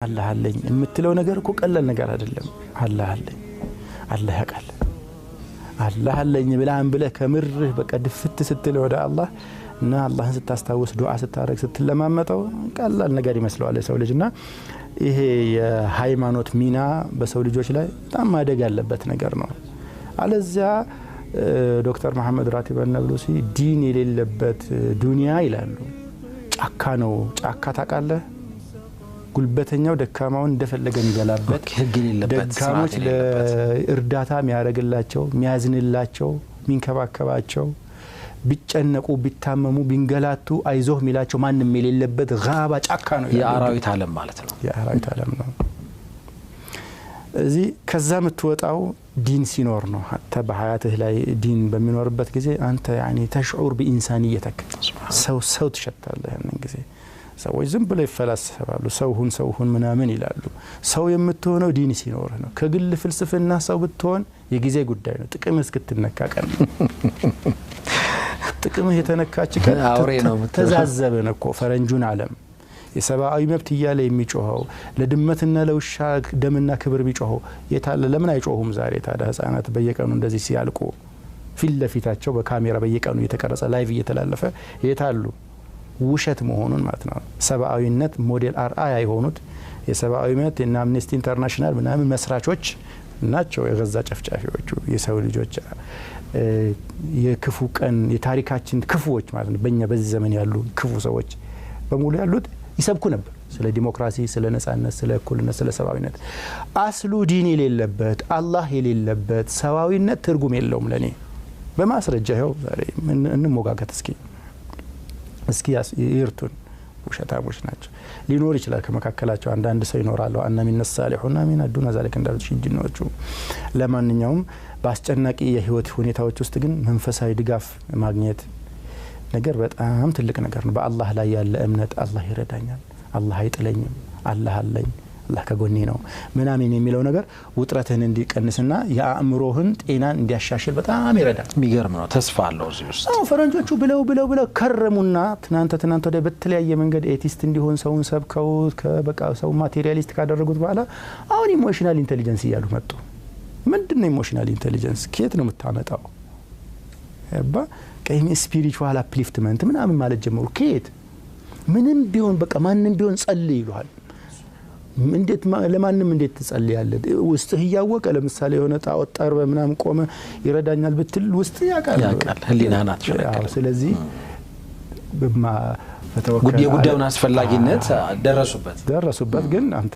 الله علي የምትለው ነገር እኮ ቀላል ነገር አይደለም الله علي الله ያቃል الله علي ብላን ብለ ከምርህ በቃ ድፍት ስትል ወደ አላህ እና አላህን ስታስታውስ ዱዓ ስታረግ ስትለማመጠው ቀላል ነገር ይመስላል ሰው ልጅና ይሄ የሃይማኖት ሚና በሰው ልጆች ላይ በጣም ማደግ ያለበት ነገር ነው አለዚያ ዶክተር መሐመድ ራቲብ አልነብሉሲ ዲን የሌለበት ዱንያ ይላሉ ጫካ ነው ጫካ ታቃለህ ጉልበተኛው ደካማውን እንደፈለገ የሚገላበት ደካሞች ለእርዳታ የሚያረግላቸው የሚያዝንላቸው ሚንከባከባቸው ቢጨነቁ ቢታመሙ ቢንገላቱ አይዞህ ሚላቸው ማንንም የሌለበት ጋባ ጫካ ነው የአራዊት ዓለም ማለት ነው የአራዊት ዓለም ነው እዚህ ከዛ ምትወጣው ዲን ሲኖር ነው حتى በحياتህ ላይ ዲን በሚኖርበት ጊዜ አንተ يعني تشعر بإنسانيتك ሰው ትሸታለህ ያን ጊዜ ሰዎች ዝም ብለው ይፈላሰፋሉ ሰውሁን ምናምን ይላሉ ሰው የምትሆነው ዲን ሲኖር ነው ከግል ፍልስፍና ሰው ብትሆን የጊዜ ጉዳይ ነው ጥቅም እስክትነካቀል ጥቅም የተነካች አውሬ ነው ተዛዘበን እኮ ፈረንጁን ዓለም የሰባዊ መብት ይያለ የሚጮኸው ለድመትና ለውሻ ደምና ክብር ቢጮኸው የታለ ለምን አይጮሁም ዛሬ ታዳ ህፃናት በየቀኑ እንደዚህ ሲያልቁ ፊት ለፊታቸው በካሜራ በየቀኑ እየተቀረጸ ላይቭ እየተላለፈ የታሉ ውሸት መሆኑን ማለት ነው ሰባዊነት ሞዴል አርአያ የሆኑት የሰባዊ መብት እና አምነስቲ ኢንተርናሽናል ምናምን መስራቾች ናቸው የገዛ ጨፍጫፊዎቹ የሰው ልጆች የክፉ ቀን የታሪካችን ክፉዎች ማለት ነው በእኛ በዚህ ዘመን ያሉ ክፉ ሰዎች በሙሉ ያሉት ይሰብኩ ነበር ስለ ዲሞክራሲ ስለ ነጻነት ስለ እኩልነት ስለ ሰባዊነት አስሉ ዲን የሌለበት አላህ የሌለበት ሰባዊነት ትርጉም የለውም ለኔ በማስረጃ ይኸው ዛሬ እንሞጋገት እስኪ ይርቱን ወሸታሞች ናቸው ሊኖር ይችላል ከመካከላቸው አንድ ሰው ይኖራሉ አና ሚን الصالحون من دون ذلك እንዳሉት ጅኖቹ ለማንኛውም በአስጨናቂ የህይወት ሁኔታዎች ውስጥ ግን መንፈሳዊ ድጋፍ ማግኘት ነገር በጣም ትልቅ ነገር ነው በአላህ ላይ ያለ እምነት አላህ ይረዳኛል አላህ አይጥለኝም አላህ አለኝ አላህ ከጎኔ ነው ምናምን የሚለው ነገር ውጥረትህን እንዲቀንስና የአእምሮህን ጤናን እንዲያሻሽል በጣም ይረዳል የሚገርም ነው ተስፋ አለው እዚህ ውስጥ ፈረንጆቹ ብለው ከረሙና ትናንተ ወደ በተለያየ መንገድ ኤቲስት እንዲሆን ሰውን ሰብከው ከበቃ ሰው ማቴሪያሊስት ካደረጉት በኋላ አሁን ኢሞሽናል ኢንተሊጀንስ ይያሉ መጡ ምንድነው ኢሞሽናል ኢንተሊጀንስ ከየት ነው የምታመጣው ያባ ከይም ስፒሪቹዋል አፕሊፍትመንት ምናምን ማለት ጀመሩ ከየት ምንም ቢሆን በቃ ማንንም ቢሆን ጸልይ ይሏል እንዴት ለማንንም እንዴት ትጸልያለህ ውስጥህ ያወቀ ለምሳሌ የሆነ ጣዖት ጠርበ ምናምን ቆመ ይረዳኛል ብትል ውስጥ ያቃል ህሊናናት ስለዚህ በማ ጉዳዩን አስፈላጊነት ደረሱበት ግን